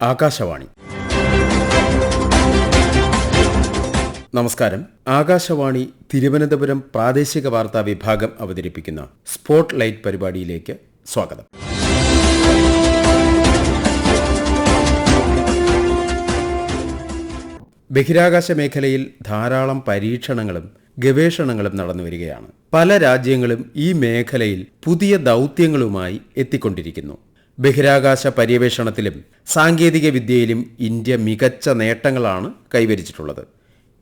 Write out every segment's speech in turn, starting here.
ആകാശവാണി. നമസ്കാരം. ആകാശവാണി തിരുവനന്തപുരം പ്രാദേശിക വാർത്താ വിഭാഗം അവതരിപ്പിക്കുന്ന സ്പോട്ട് ലൈറ്റ് പരിപാടിയിലേക്ക് സ്വാഗതം. ബഹിരാകാശ മേഖലയിൽ ധാരാളം പരീക്ഷണങ്ങളും ഗവേഷണങ്ങളും നടന്നുവരികയാണ്. പല രാജ്യങ്ങളും ഈ മേഖലയിൽ പുതിയ ദൗത്യങ്ങളുമായി എത്തിക്കൊണ്ടിരിക്കുന്നു. ബഹിരാകാശ പര്യവേഷണത്തിലും സാങ്കേതിക വിദ്യയിലും ഇന്ത്യ മികച്ച നേട്ടങ്ങളാണ് കൈവരിച്ചിട്ടുള്ളത്.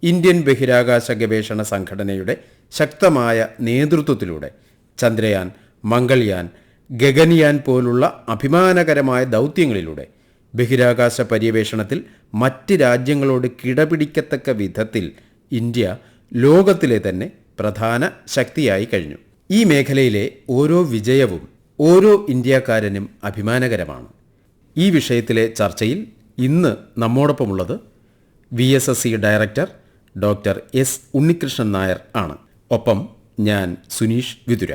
ഇന്ത്യൻ ബഹിരാകാശ ഗവേഷണ സംഘടനയുടെ ശക്തമായ നേതൃത്വത്തിലൂടെ ചന്ദ്രയാൻ, മംഗൾയാൻ, ഗഗൻയാൻ പോലുള്ള അഭിമാനകരമായ ദൗത്യങ്ങളിലൂടെ ബഹിരാകാശ പര്യവേഷണത്തിൽ മറ്റ് രാജ്യങ്ങളോട് കിടപിടിക്കത്തക്ക വിധത്തിൽ ഇന്ത്യ ലോകത്തിലെ തന്നെ പ്രധാന ശക്തിയായി കഴിഞ്ഞു. ഈ മേഖലയിലെ ഓരോ വിജയവും ഓരോ ഇന്ത്യക്കാരനും അഭിമാനകരമാണ്. ഈ വിഷയത്തിലെ ചർച്ചയിൽ ഇന്ന് നമ്മോടൊപ്പമുള്ളത് VSSC director doctor S. Unnikrishnan Nair ആണ്. ഒപ്പം ഞാൻ സുനീഷ് വിതുര.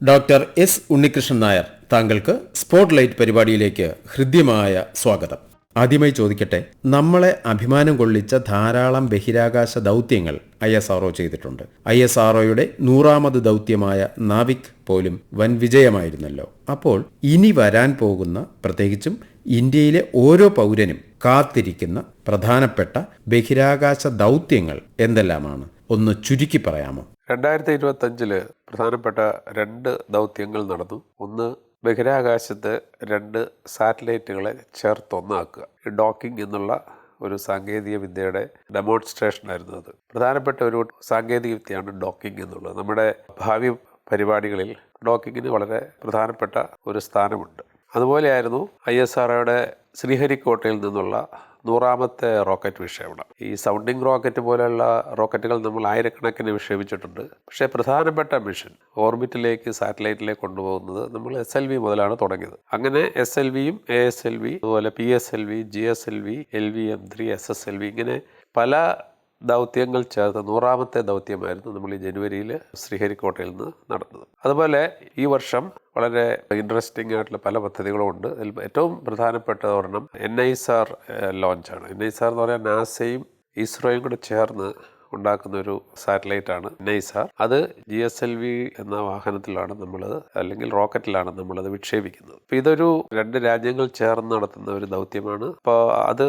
Doctor S. ഉണ്ണികൃഷ്ണൻ നായർ, താങ്കൾക്ക് സ്പോട്ട് ലൈറ്റ് പരിപാടിയിലേക്ക് ഹൃദ്യമായ സ്വാഗതം. ആദ്യമായി ചോദിക്കട്ടെ, നമ്മളെ അഭിമാനം കൊള്ളിച്ച ധാരാളം ബഹിരാകാശ ദൗത്യങ്ങൾ ISRO ചെയ്തിട്ടുണ്ട്. ISROയുടെ 100ാമത് ദൗത്യമായ നാവിക് പോലും വൻ വിജയമായിരുന്നല്ലോ. അപ്പോൾ ഇനി വരാൻ പോകുന്ന, പ്രത്യേകിച്ചും ഇന്ത്യയിലെ ഓരോ പൗരനും കാത്തിരിക്കുന്ന പ്രധാനപ്പെട്ട ബഹിരാകാശ ദൗത്യങ്ങൾ എന്തെല്ലാമാണ്? ഒന്ന് ചുരുക്കി പറയാമോ? 2025 പ്രധാനപ്പെട്ട 2 ദൗത്യങ്ങൾ നടന്നു. ഒന്ന്, ബഹിരാകാശത്ത് 2 സാറ്റലൈറ്റുകളെ ചേർത്തൊന്നാക്കുക. ഡോക്കിംഗ് എന്നുള്ള ഒരു സാങ്കേതിക വിദ്യയുടെ ഡെമോൺസ്ട്രേഷൻ ആയിരുന്നു അത്. പ്രധാനപ്പെട്ട ഒരു സാങ്കേതിക വിദ്യയാണ് ഡോക്കിംഗ് എന്നുള്ളത്. നമ്മുടെ ഭാവി പരിപാടികളിൽ ഡോക്കിങ്ങിന് വളരെ പ്രധാനപ്പെട്ട ഒരു സ്ഥാനമുണ്ട്. അതുപോലെയായിരുന്നു ISROയുടെ ശ്രീഹരിക്കോട്ടയിൽ നിന്നുള്ള 100ാമത്തെ റോക്കറ്റ് വിക്ഷേപണം. ഈ സൗണ്ടിങ് റോക്കറ്റ് പോലെയുള്ള റോക്കറ്റുകൾ നമ്മൾ ആയിരക്കണക്കിന് വിക്ഷേപിച്ചിട്ടുണ്ട്. പക്ഷേ പ്രധാനപ്പെട്ട മിഷൻ ഓർബിറ്റിലേക്ക്, സാറ്റലൈറ്റിലേക്ക് കൊണ്ടുപോകുന്നത് നമ്മൾ SLV മുതലാണ് തുടങ്ങിയത്. അങ്ങനെ SLVയും ASLV, അതുപോലെ PSLV, GSLV, LVM-3, SSLV, ഇങ്ങനെ പല ദൗത്യങ്ങൾ ചേർത്ത് 100ാമത്തെ ദൗത്യമായിരുന്നു നമ്മൾ ഈ ജനുവരിയിൽ ശ്രീഹരിക്കോട്ടയിൽ നിന്ന് നടന്നത്. അതുപോലെ ഈ വർഷം വളരെ ഇൻട്രസ്റ്റിംഗ് ആയിട്ടുള്ള പല പദ്ധതികളും ഉണ്ട്. അതിൽ ഏറ്റവും പ്രധാനപ്പെട്ട ഒരെണ്ണം NISR ലോഞ്ചാണ്. NISR എന്ന് പറഞ്ഞാൽ നാസയും ഇസ്രോയും കൂടെ ചേർന്ന് ഉണ്ടാക്കുന്ന ഒരു സാറ്റലൈറ്റാണ് NISR. അത് GSLV എന്ന വാഹനത്തിലാണ് നമ്മളത്, അല്ലെങ്കിൽ റോക്കറ്റിലാണ് നമ്മളത് വിക്ഷേപിക്കുന്നത്. അപ്പോൾ ഇതൊരു 2 രാജ്യങ്ങൾ ചേർന്ന് നടത്തുന്ന ഒരു ദൗത്യമാണ്. അപ്പോൾ അത്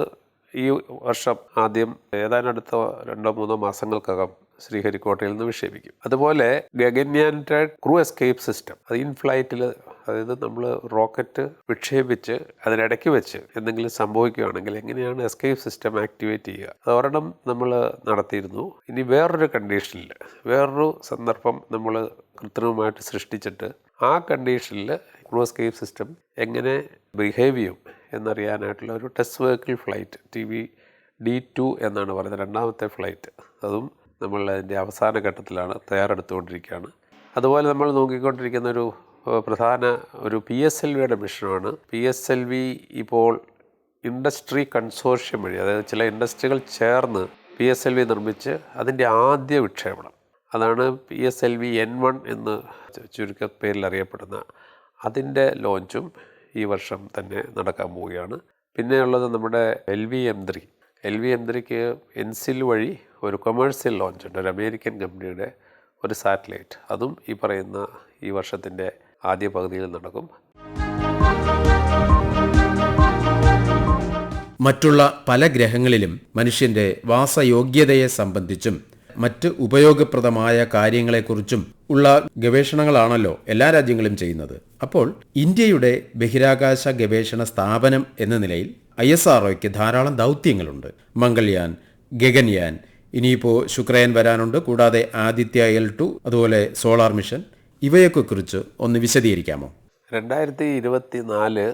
ഈ വർഷം ആദ്യം ഏതാനും അടുത്ത 2-3 മാസങ്ങൾക്കകം ശ്രീഹരിക്കോട്ടയിൽ നിന്ന് വിക്ഷേപിക്കും. അതുപോലെ ഗഗൻയാൻ്റെ ക്രൂ എസ്കേപ്പ് സിസ്റ്റം, അത് ഇൻ ഫ്ലൈറ്റിൽ, അതായത് നമ്മൾ റോക്കറ്റ് വിക്ഷേപിച്ച് അതിനിടയ്ക്ക് വെച്ച് എന്തെങ്കിലും സംഭവിക്കുകയാണെങ്കിൽ എങ്ങനെയാണ് എസ്കേപ്പ് സിസ്റ്റം ആക്ടിവേറ്റ് ചെയ്യുക, അതൊരെണ്ണം നമ്മൾ നടത്തിയിരുന്നു. ഇനി വേറൊരു കണ്ടീഷനിൽ, വേറൊരു സന്ദർഭം നമ്മൾ കൃത്രിമമായിട്ട് സൃഷ്ടിച്ചിട്ട് ആ കണ്ടീഷനിൽ ക്രൂ എസ്കേപ്പ് സിസ്റ്റം എങ്ങനെ ബിഹേവ് ചെയ്യും എന്നറിയാനായിട്ടുള്ള ഒരു ടെസ്റ്റ് വെഹിക്കിൾ ഫ്ലൈറ്റ്, TVD-2 എന്നാണ് പറയുന്നത്, 2ാമത്തെ ഫ്ലൈറ്റ്. അതും നമ്മൾ അതിൻ്റെ അവസാന ഘട്ടത്തിലാണ്, തയ്യാറെടുത്തുകൊണ്ടിരിക്കുകയാണ്. അതുപോലെ നമ്മൾ നോക്കിക്കൊണ്ടിരിക്കുന്ന ഒരു പ്രധാന ഒരു PSLVയുടെ മിഷനാണ്. PSLV ഇപ്പോൾ ഇൻഡസ്ട്രി കൺസോർഷ്യം വഴി, അതായത് ചില ഇൻഡസ്ട്രികൾ ചേർന്ന് PSLV നിർമ്മിച്ച് അതിൻ്റെ ആദ്യ വിക്ഷേപണം, അതാണ് PSLV N1 എന്ന് ചുരുക്കപ്പേരിൽ അറിയപ്പെടുന്ന, അതിൻ്റെ ലോഞ്ചും ഈ വർഷം തന്നെ നടക്കാൻ പോവുകയാണ്. പിന്നെയുള്ളത് നമ്മുടെ LVM-3ക്ക് എൻസിൽ വഴി ഒരു കൊമേഴ്സ്യൽ ലോഞ്ച് ഉണ്ട്, ഒരു അമേരിക്കൻ കമ്പനിയുടെ ഒരു സാറ്റലൈറ്റ്. അതും ഈ പറയുന്ന ഈ വർഷത്തിൻ്റെ ആദ്യ പകുതിയിൽ നടക്കും. മറ്റുള്ള പല ഗ്രഹങ്ങളിലും മനുഷ്യന്റെ വാസയോഗ്യതയെ സംബന്ധിച്ചും മറ്റ് ഉപയോഗപ്രദമായ കാര്യങ്ങളെക്കുറിച്ചും ഉള്ള ഗവേഷണങ്ങളാണല്ലോ എല്ലാ രാജ്യങ്ങളും ചെയ്യുന്നത്. അപ്പോൾ ഇന്ത്യയുടെ ബഹിരാകാശ ഗവേഷണ സ്ഥാപനം എന്ന നിലയിൽ ISROയ്ക്ക് ധാരാളം ദൗത്യങ്ങളുണ്ട്. മംഗൾയാൻ, ഗഗൻയാൻ, ഇനിയിപ്പോൾ ശുക്രയാൻ വരാനുണ്ട്, കൂടാതെ ആദിത്യ L2, അതുപോലെ സോളാർ മിഷൻ, ഇവയൊക്കെ കുറിച്ച് ഒന്ന് വിശദീകരിക്കാമോ? 2024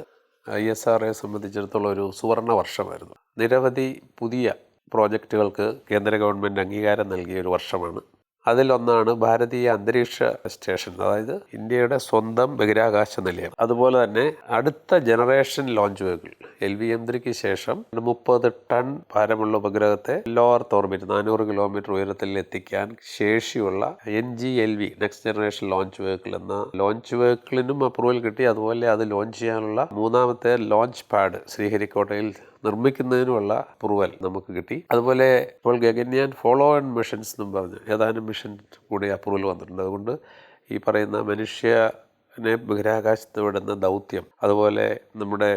ISROയെ സംബന്ധിച്ചിടത്തോളം ഒരു സുവർണ വർഷമായിരുന്നു. നിരവധി പുതിയ പ്രോജക്റ്റുകൾക്ക് കേന്ദ്ര ഗവൺമെൻറ് അംഗീകാരം നൽകിയ ഒരു വർഷമാണ്. അതിലൊന്നാണ് ഭാരതീയ അന്തരീക്ഷ സ്റ്റേഷൻ, അതായത് ഇന്ത്യയുടെ സ്വന്തം ബഹിരാകാശ നിലയം. അതുപോലെ തന്നെ അടുത്ത ജനറേഷൻ ലോഞ്ച് വെഹിക്കിൾ LV-M3ക്ക് ശേഷം 30 ടൺ ഭാരമുള്ള ഉപഗ്രഹത്തെ ലോ എർത്ത് ഓർബിറ്റ് 400 കിലോമീറ്റർ ഉയരത്തിൽ എത്തിക്കാൻ ശേഷിയുള്ള NGLV next generation launch vehicle എന്ന ലോഞ്ച് വെഹിക്കിളിനും അപ്രൂവൽ കിട്ടി. അതുപോലെ അത് ലോഞ്ച് ചെയ്യാനുള്ള മൂന്നാമത്തെ ലോഞ്ച് പാഡ് ശ്രീഹരിക്കോട്ടയിൽ നിർമ്മിക്കുന്നതിനുമുള്ള അപ്രൂവൽ നമുക്ക് കിട്ടി. അതുപോലെ ഇപ്പോൾ ഗഗൻയാൻ ഫോളോ ഓൺ മിഷൻസ് എന്നും പറഞ്ഞ് ഏതാനും മിഷൻ കൂടി അപ്രൂവൽ വന്നിട്ടുണ്ട്. അതുകൊണ്ട് ഈ പറയുന്ന മനുഷ്യനെ ബഹിരാകാശത്ത് വിടുന്ന ദൗത്യം, അതുപോലെ നമ്മുടെ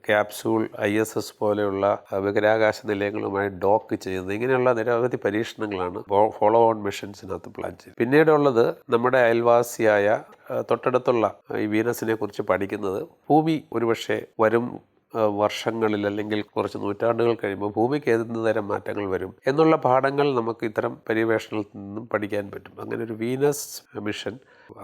ക്യാപ്സൂൾ ISS പോലെയുള്ള ബഹിരാകാശ നിലയങ്ങളുമായി ഡോക്ക് ചെയ്യുന്നത്, ഇങ്ങനെയുള്ള നിരവധി പരീക്ഷണങ്ങളാണ് ഫോളോ ഓൺ മിഷൻസിനകത്ത് പ്ലാൻ ചെയ്തത്. പിന്നീടുള്ളത് നമ്മുടെ അയൽവാസിയായ തൊട്ടടുത്തുള്ള ഈ വീനസിനെ കുറിച്ച് പഠിക്കുന്നത്. ഭൂമി ഒരുപക്ഷെ വരും വർഷങ്ങളിൽ അല്ലെങ്കിൽ കുറച്ച് നൂറ്റാണ്ടുകൾ കഴിയുമ്പോൾ ഭൂമിക്ക് ഏത് തരം മാറ്റങ്ങൾ വരും എന്നുള്ള പാഠങ്ങൾ നമുക്ക് ഇത്തരം പര്യവേഷണത്തിൽ നിന്നും പഠിക്കാൻ പറ്റും. അങ്ങനെ ഒരു വീനസ് മിഷൻ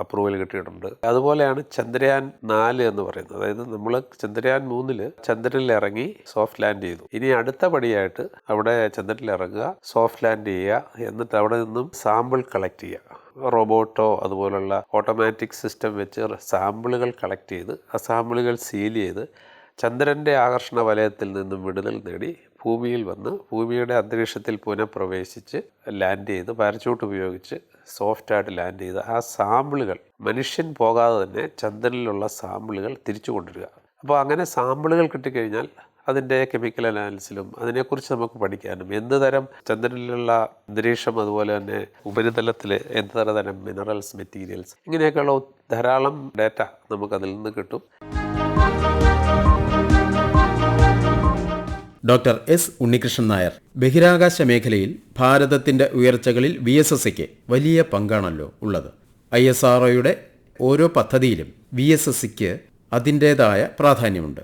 അപ്രൂവൽ കിട്ടിയിട്ടുണ്ട്. അതുപോലെയാണ് ചന്ദ്രയാൻ 4 എന്ന് പറയുന്നത്. അതായത് നമ്മൾ ചന്ദ്രയാൻ 3 ചന്ദ്രനിൽ ഇറങ്ങി സോഫ്റ്റ് ലാൻഡ് ചെയ്തു. ഇനി അടുത്ത പടിയായിട്ട് അവിടെ ചന്ദ്രനിൽ ഇറങ്ങുക, സോഫ്റ്റ് ലാൻഡ് ചെയ്യുക, എന്നിട്ട് അവിടെ നിന്നും സാമ്പിൾ കളക്ട് ചെയ്യുക. റോബോട്ടോ അതുപോലുള്ള ഓട്ടോമാറ്റിക് സിസ്റ്റം വെച്ച് സാമ്പിളുകൾ കളക്ട് ചെയ്ത് ആ സാമ്പിളുകൾ സീൽ ചെയ്ത് ചന്ദ്രൻ്റെ ആകർഷണ വലയത്തിൽ നിന്നും വിടുതൽ നേടി ഭൂമിയിൽ വന്ന് ഭൂമിയുടെ അന്തരീക്ഷത്തിൽ പുനഃപ്രവേശിച്ച് ലാൻഡ് ചെയ്ത് പാരച്യൂട്ട് ഉപയോഗിച്ച് സോഫ്റ്റായിട്ട് ലാൻഡ് ചെയ്ത് ആ സാമ്പിളുകൾ മനുഷ്യൻ പോകാതെ തന്നെ ചന്ദ്രനിലുള്ള സാമ്പിളുകൾ തിരിച്ചു കൊണ്ടുവരിക. അപ്പോൾ അങ്ങനെ സാമ്പിളുകൾ കിട്ടിക്കഴിഞ്ഞാൽ അതിൻ്റെ കെമിക്കൽ അനാലിസിലും അതിനെക്കുറിച്ച് നമുക്ക് പഠിക്കാനും എന്ത് തരം ചന്ദ്രനിലുള്ള അന്തരീക്ഷം, അതുപോലെ തന്നെ ഉപരിതലത്തിൽ എന്ത് തരം മിനറൽസ്, മെറ്റീരിയൽസ്, ഇങ്ങനെയൊക്കെയുള്ള ധാരാളം ഡാറ്റ നമുക്കതിൽ നിന്ന് കിട്ടും. ഡോക്ടർ എസ് ഉണ്ണികൃഷ്ണൻ നായർ, ബഹിരാകാശ മേഖലയിൽ ഭാരതത്തിന്റെ ഉയർച്ചകളിൽ VSSക്ക് വലിയ പങ്കാണല്ലോ ഉള്ളത്. ISROയുടെ ഓരോ പദ്ധതിയിലും VSSക്ക് അതിൻ്റേതായ പ്രാധാന്യമുണ്ട്.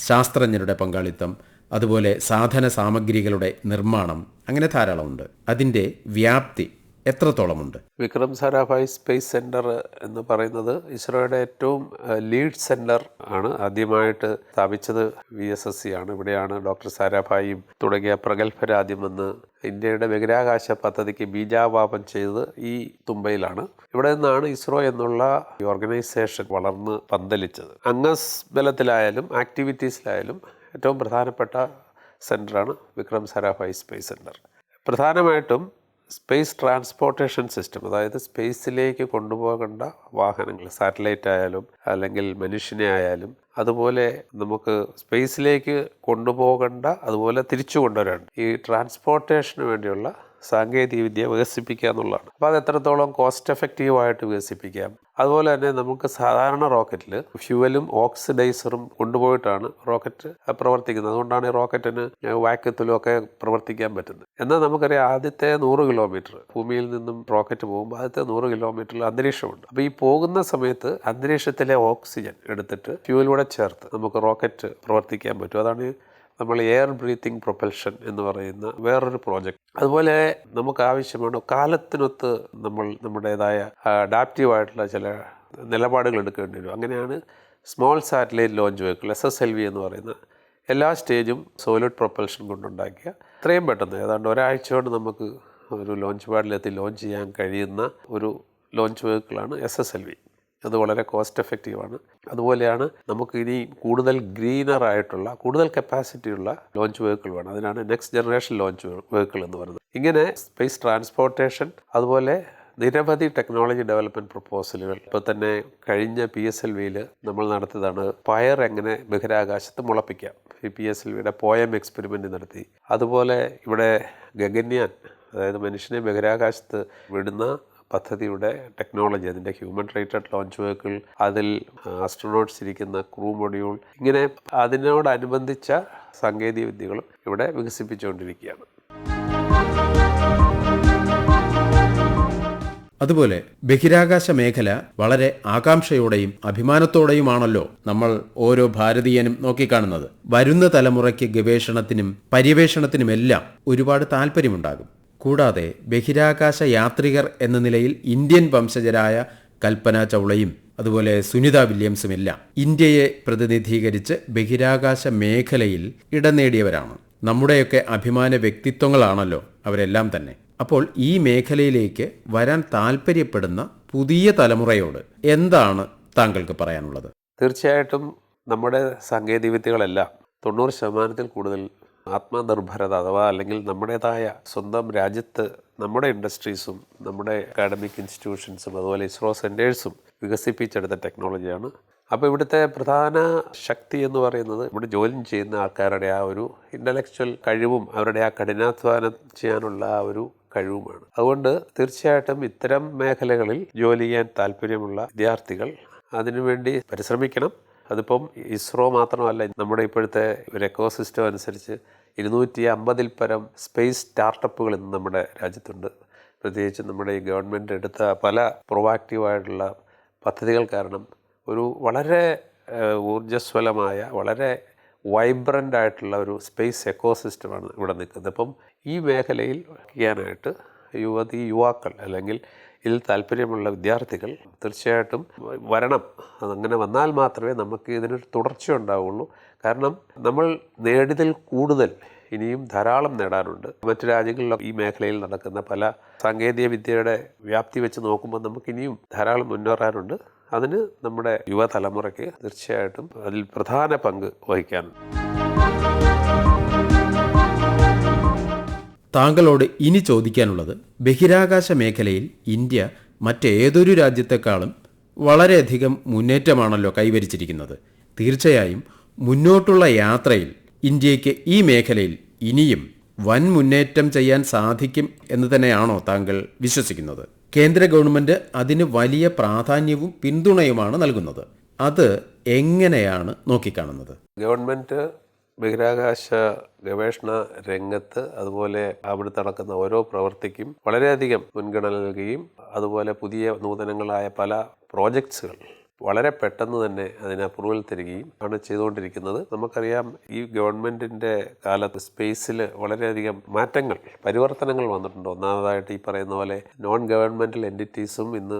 ശാസ്ത്രജ്ഞരുടെ പങ്കാളിത്തം, അതുപോലെ സാധന സാമഗ്രികളുടെ നിർമ്മാണം, അങ്ങനെ ധാരാളമുണ്ട്. അതിൻ്റെ വ്യാപ്തി എത്രത്തോളമുണ്ട്? വിക്രം സാരാഭായ് സ്പേസ് സെൻറ്റർ എന്ന് പറയുന്നത് ഇസ്രോയുടെ ഏറ്റവും ലീഡ് സെൻറ്റർ ആണ്. ആദ്യമായിട്ട് സ്ഥാപിച്ചത് VSSC ആണ്. ഇവിടെയാണ് ഡോക്ടർ സാരാഭായും തുടങ്ങിയ പ്രഗത്ഭരാദ്യം വന്ന് ഇന്ത്യയുടെ ബഹിരാകാശ പദ്ധതിക്ക് ബീജാവാപം ചെയ്തത് ഈ തുമ്പയിലാണ്. ഇവിടെ നിന്നാണ് ഇസ്രോ എന്നുള്ള ഓർഗനൈസേഷൻ വളർന്ന് പന്തലിച്ചത്. അംഗബലത്തിലായാലും ആക്ടിവിറ്റീസിലായാലും ഏറ്റവും പ്രധാനപ്പെട്ട സെൻറ്ററാണ് വിക്രം സാരാഭായ് സ്പേസ് സെൻറ്റർ. പ്രധാനമായിട്ടും സ്പേസ് ട്രാൻസ്പോർട്ടേഷൻ സിസ്റ്റം, അതായത് സ്പേസിലേക്ക് കൊണ്ടുപോകേണ്ട വാഹനങ്ങൾ, സാറ്റലൈറ്റ് ആയാലും അല്ലെങ്കിൽ മനുഷ്യനെ ആയാലും, അതുപോലെ നമുക്ക് സ്പേസിലേക്ക് കൊണ്ടുപോകേണ്ട അതുപോലെ തിരിച്ചു കൊണ്ടുവരാൻ ഈ ട്രാൻസ്പോർട്ടേഷന് വേണ്ടിയുള്ള സാങ്കേതികവിദ്യ വികസിപ്പിക്കുക എന്നുള്ളതാണ്. അപ്പോൾ അത് എത്രത്തോളം കോസ്റ്റ് എഫക്റ്റീവായിട്ട് വികസിപ്പിക്കാം. അതുപോലെ തന്നെ നമുക്ക് സാധാരണ റോക്കറ്റിൽ ഫ്യൂവലും ഓക്സിഡൈസറും കൊണ്ടുപോയിട്ടാണ് റോക്കറ്റ് പ്രവർത്തിക്കുന്നത്. അതുകൊണ്ടാണ് ഈ റോക്കറ്റിന് വാക്യത്തിലും ഒക്കെ പ്രവർത്തിക്കാൻ പറ്റുന്നത്. എന്നാൽ നമുക്കറിയാം ആദ്യത്തെ 100 കിലോമീറ്റർ ഭൂമിയിൽ നിന്നും റോക്കറ്റ് പോകുമ്പോൾ ആദ്യത്തെ 100 കിലോമീറ്ററിൽ അന്തരീക്ഷമുണ്ട്. അപ്പോൾ ഈ പോകുന്ന സമയത്ത് അന്തരീക്ഷത്തിലെ ഓക്സിജൻ എടുത്തിട്ട് ഫ്യൂവലൂടെ ചേർത്ത് നമുക്ക് റോക്കറ്റ് പ്രവർത്തിക്കാൻ പറ്റും. അതാണ് നമ്മൾ എയർ ബ്രീത്തിങ് പ്രൊപ്പൽഷൻ എന്ന് പറയുന്ന വേറൊരു പ്രോജക്റ്റ്. അതുപോലെ നമുക്ക് ആവശ്യമാണ് കാലത്തിനൊത്ത് നമ്മൾ നമ്മുടേതായ അഡാപ്റ്റീവായിട്ടുള്ള ചില നിലപാടുകൾ എടുക്കേണ്ടി വരും. അങ്ങനെയാണ് small satellite launch vehicle SSLV എന്ന് പറയുന്ന എല്ലാ സ്റ്റേജും സോളിഡ് പ്രൊപ്പൽഷൻ കൊണ്ടുണ്ടാക്കിയ എത്രയും പെട്ടെന്ന് ഏതാണ്ട് ഒരാഴ്ച കൊണ്ട് നമുക്ക് ഒരു ലോഞ്ച് പാഡിലെത്തി ലോഞ്ച് ചെയ്യാൻ കഴിയുന്ന ഒരു ലോഞ്ച് വെഹിക്കിളാണ് SSLV. അത് വളരെ കോസ്റ്റ് എഫക്റ്റീവാണ്. അതുപോലെയാണ് നമുക്ക് ഇനി കൂടുതൽ ഗ്രീനർ ആയിട്ടുള്ള കൂടുതൽ കപ്പാസിറ്റിയുള്ള ലോഞ്ച് വെഹിക്കിൾ വേണം. അതിനാണ് നെക്സ്റ്റ് ജനറേഷൻ ലോഞ്ച് വെഹിക്കിൾ എന്ന് പറയുന്നത്. ഇങ്ങനെ സ്പേസ് ട്രാൻസ്പോർട്ടേഷൻ, അതുപോലെ നിരവധി ടെക്നോളജി ഡെവലപ്മെൻറ്റ് പ്രപ്പോസലുകൾ ഇപ്പോൾ തന്നെ കഴിഞ്ഞ PSLVയിൽ നമ്മൾ നടത്തിയതാണ്. പയർ എങ്ങനെ ബഹിരാകാശത്ത് മുളപ്പിക്കാം, ഈ PSLVയുടെ പോയം എക്സ്പെരിമെൻ്റ് നടത്തി. അതുപോലെ ഇവിടെ ഗഗൻയാൻ, അതായത് മനുഷ്യനെ ബഹിരാകാശത്ത് വിടുന്ന പദ്ധതിയുടെ ടെക്നോളജി, അതിൻ്റെ ഹ്യൂമൻ റേറ്റഡ് ലോഞ്ച് വെഹിക്കിൾ, അതിൽ ആസ്ട്രോനോട്ട്സ് ഇരിക്കുന്ന ക്രൂ മൊഡ്യൂൾ, ഇങ്ങനെ അതിനോടനുബന്ധിച്ച സാങ്കേതിക വിദ്യകളും ഇവിടെ വികസിപ്പിച്ചുകൊണ്ടിരിക്കുകയാണ്. അതുപോലെ ബഹിരാകാശ മേഖല വളരെ ആകാംക്ഷയോടെയും അഭിമാനത്തോടെയുമാണല്ലോ നമ്മൾ ഓരോ ഭാരതീയനും നോക്കിക്കാണുന്നത്. വരുന്ന തലമുറയ്ക്ക് ഗവേഷണത്തിനും പര്യവേഷണത്തിനുമെല്ലാം ഒരുപാട് താല്പര്യമുണ്ടാകും. കൂടാതെ ബഹിരാകാശ യാത്രികർ എന്ന നിലയിൽ ഇന്ത്യൻ വംശജരായ കൽപ്പന ചൗളയും അതുപോലെ സുനിത വില്യംസുമെല്ലാം ഇന്ത്യയെ പ്രതിനിധീകരിച്ച് ബഹിരാകാശ മേഖലയിൽ ഇടം നേടിയവരാണ്. നമ്മുടെയൊക്കെ അഭിമാന വ്യക്തിത്വങ്ങളാണല്ലോ അവരെല്ലാം തന്നെ. അപ്പോൾ ഈ മേഖലയിലേക്ക് വരാൻ താല്പര്യപ്പെടുന്ന പുതിയ തലമുറയോട് എന്താണ് താങ്കൾക്ക് പറയാനുള്ളത്? തീർച്ചയായിട്ടും നമ്മുടെ സാങ്കേതികവിദ്യകളെല്ലാം 90% കൂടുതൽ ആത്മനിർഭരത അഥവാ അല്ലെങ്കിൽ നമ്മുടേതായ സ്വന്തം രാജ്യത്ത് നമ്മുടെ ഇൻഡസ്ട്രീസും നമ്മുടെ അക്കാഡമിക് ഇൻസ്റ്റിറ്റ്യൂഷൻസും അതുപോലെ ഇസ്രോ സെൻറ്റേഴ്സും വികസിപ്പിച്ചെടുത്ത ടെക്നോളജിയാണ്. അപ്പോൾ ഇവിടുത്തെ പ്രധാന ശക്തി എന്ന് പറയുന്നത് ഇവിടെ ജോലി ചെയ്യുന്ന ആൾക്കാരുടെ ആ ഒരു ഇൻ്റലക്ച്വൽ കഴിവും അവരുടെ ആ കഠിനാധ്വാനം ചെയ്യാനുള്ള ആ ഒരു കഴിവുമാണ്. അതുകൊണ്ട് തീർച്ചയായിട്ടും ഇത്തരം മേഖലകളിൽ ജോലി ചെയ്യാൻ താല്പര്യമുള്ള വിദ്യാർത്ഥികൾ അതിനുവേണ്ടി പരിശ്രമിക്കണം. അതിപ്പം ഇസ്രോ മാത്രമല്ല, നമ്മുടെ ഇപ്പോഴത്തെ ഒരു എക്കോസിസ്റ്റം അനുസരിച്ച് 250-ൽ പരം സ്പേസ് സ്റ്റാർട്ടപ്പുകൾ ഇന്ന് നമ്മുടെ രാജ്യത്തുണ്ട്. പ്രത്യേകിച്ച് നമ്മുടെ ഈ ഗവൺമെൻറ് എടുത്ത പല പ്രൊവാക്റ്റീവായിട്ടുള്ള പദ്ധതികൾ കാരണം ഒരു വളരെ ഊർജ്ജസ്വലമായ വളരെ വൈബ്രൻ്റ് ആയിട്ടുള്ള ഒരു സ്പേസ് എക്കോസിസ്റ്റമാണ് ഇവിടെ നിൽക്കുന്നത്. അപ്പം ഈ മേഖലയിൽ ചെയ്യാനായിട്ട് യുവാക്കൾ അല്ലെങ്കിൽ ഇതിൽ താല്പര്യമുള്ള വിദ്യാർത്ഥികൾ തീർച്ചയായിട്ടും വരണം. അതങ്ങനെ വന്നാൽ മാത്രമേ നമുക്ക് ഇതിനൊരു തുടർച്ച ഉണ്ടാവുള്ളൂ. കാരണം നമ്മൾ നേടിയതിൽ കൂടുതൽ ഇനിയും ധാരാളം നേടാനുണ്ട്. മറ്റു രാജ്യങ്ങളിലൊക്കെ ഈ മേഖലയിൽ നടക്കുന്ന പല സാങ്കേതിക വിദ്യയുടെ വ്യാപ്തി വെച്ച് നോക്കുമ്പോൾ നമുക്ക് ഇനിയും ധാരാളം മുന്നേറാനുണ്ട്. അതിന് നമ്മുടെ യുവതലമുറയ്ക്ക് തീർച്ചയായിട്ടും അതിൽ പ്രധാന പങ്ക് വഹിക്കാനുണ്ട്. താങ്കളോട് ഇനി ചോദിക്കാനുള്ളത്, ബഹിരാകാശ മേഖലയിൽ ഇന്ത്യ മറ്റേതൊരു രാജ്യത്തെക്കാളും വളരെയധികം മുന്നേറ്റമാണല്ലോ കൈവരിച്ചിരിക്കുന്നത്. തീർച്ചയായും മുന്നോട്ടുള്ള യാത്രയിൽ ഇന്ത്യക്ക് ഈ മേഖലയിൽ ഇനിയും വൻ മുന്നേറ്റം ചെയ്യാൻ സാധിക്കും എന്ന് തന്നെയാണോ താങ്കൾ വിശ്വസിക്കുന്നത്? കേന്ദ്ര ഗവൺമെൻറ് അതിന് വലിയ പ്രാധാന്യവും പിന്തുണയുമാണ് നൽകുന്നത്. അത് എങ്ങനെയാണ് നോക്കിക്കാണുന്നത്? ഗവൺമെൻറ് ബഹിരാകാശ ഗവേഷണ രംഗത്ത് അതുപോലെ അവിടെ നടക്കുന്ന ഓരോ പ്രവൃത്തിക്കും വളരെയധികം മുൻഗണന നൽകുകയും അതുപോലെ പുതിയ നൂതനങ്ങളായ പല പ്രോജക്ട്സുകൾ വളരെ പെട്ടെന്ന് തന്നെ അതിന് അപ്രൂവൽ തരികയും ആണ് ചെയ്തുകൊണ്ടിരിക്കുന്നത്. നമുക്കറിയാം, ഈ ഗവൺമെൻറ്റിൻ്റെ കാലത്ത് സ്പേസിൽ വളരെയധികം മാറ്റങ്ങൾ പരിവർത്തനങ്ങൾ വന്നിട്ടുണ്ട്. ഒന്നാമതായിട്ട് ഈ പറയുന്ന പോലെ നോൺ ഗവൺമെൻറ്റൽ എൻറ്റിറ്റീസും ഇന്ന്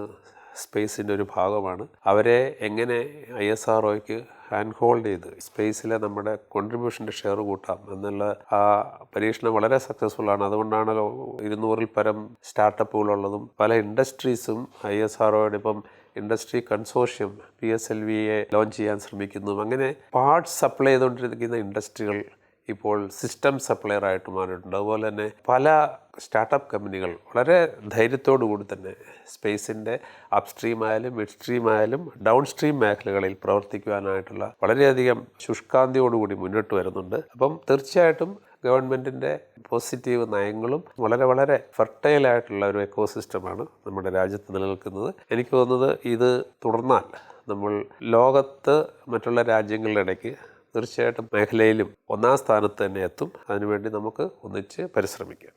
സ്പേസിൻ്റെ ഒരു ഭാഗമാണ്. അവരെ എങ്ങനെ ISROയ്ക്ക് ഹാൻഡ് ഹോൾഡ് ചെയ്ത് സ്പേസിലെ നമ്മുടെ കോൺട്രിബ്യൂഷൻ്റെ ഷെയർ കൂട്ടാം എന്നുള്ള ആ പരീക്ഷണം വളരെ സക്സസ്ഫുള്ളാണ്. അതുകൊണ്ടാണല്ലോ 200-ൽ പരം സ്റ്റാർട്ടപ്പുകളുള്ളതും പല ഇൻഡസ്ട്രീസും ISROയുടെ ഇപ്പം ഇൻഡസ്ട്രി കൺസോർഷ്യം PSLVയെ ലോഞ്ച് ചെയ്യാൻ ശ്രമിക്കുന്നു. അങ്ങനെ പാർട്സ് സപ്ലൈ ചെയ്തുകൊണ്ടിരിക്കുന്ന ഇൻഡസ്ട്രികൾ ഇപ്പോൾ സിസ്റ്റം സപ്ലയറായിട്ട് മാറിയിട്ടുണ്ട്. അതുപോലെ തന്നെ പല സ്റ്റാർട്ടപ്പ് കമ്പനികൾ വളരെ ധൈര്യത്തോടു കൂടി തന്നെ സ്പേസിൻ്റെ അപ്സ്ട്രീം ആയാലും മിഡ് സ്ട്രീം ആയാലും ഡൗൺ സ്ട്രീം മേഖലകളിൽ പ്രവർത്തിക്കുവാനായിട്ടുള്ള വളരെയധികം ശുഷ്കാന്തിയോടുകൂടി മുന്നോട്ട് വരുന്നുണ്ട്. അപ്പം തീർച്ചയായിട്ടും ഗവൺമെൻറ്റിൻ്റെ പോസിറ്റീവ് നയങ്ങളും വളരെ വളരെ ഫെർട്ടൈലായിട്ടുള്ള ഒരു എക്കോസിസ്റ്റമാണ് നമ്മുടെ രാജ്യത്ത് നിലനിൽക്കുന്നത്. എനിക്ക് തോന്നുന്നത് ഇത് തുടർന്നാൽ നമ്മൾ ലോകത്ത് മറ്റുള്ള രാജ്യങ്ങളുടെ ഇടയ്ക്ക് തീർച്ചയായിട്ടും മേഖലയിലും ഒന്നാം സ്ഥാനത്ത് തന്നെ എത്തും. അതിനുവേണ്ടി നമുക്ക് ഒന്നിച്ച് പരിശ്രമിക്കാം.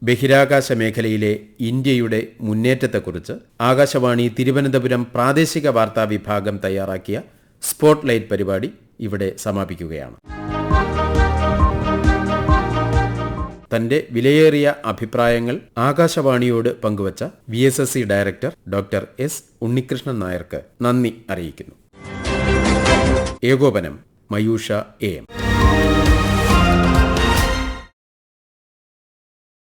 ബഹിരാകാശ മേഖലയിലെ ഇന്ത്യയുടെ മുന്നേറ്റത്തെക്കുറിച്ച് ആകാശവാണി തിരുവനന്തപുരം പ്രാദേശിക വാർത്താ വിഭാഗം തയ്യാറാക്കിയ സ്പോട്ട് ലൈറ്റ് പരിപാടി ഇവിടെ സമാപിക്കുകയാണ്. തന്റെ വിലയേറിയ അഭിപ്രായങ്ങൾ ആകാശവാണിയോട് പങ്കുവച്ച VSSC director doctor S. Unnikrishnan നായർക്ക് നന്ദി അറിയിക്കുന്നു. ഏകോപനം മയൂഷ AM.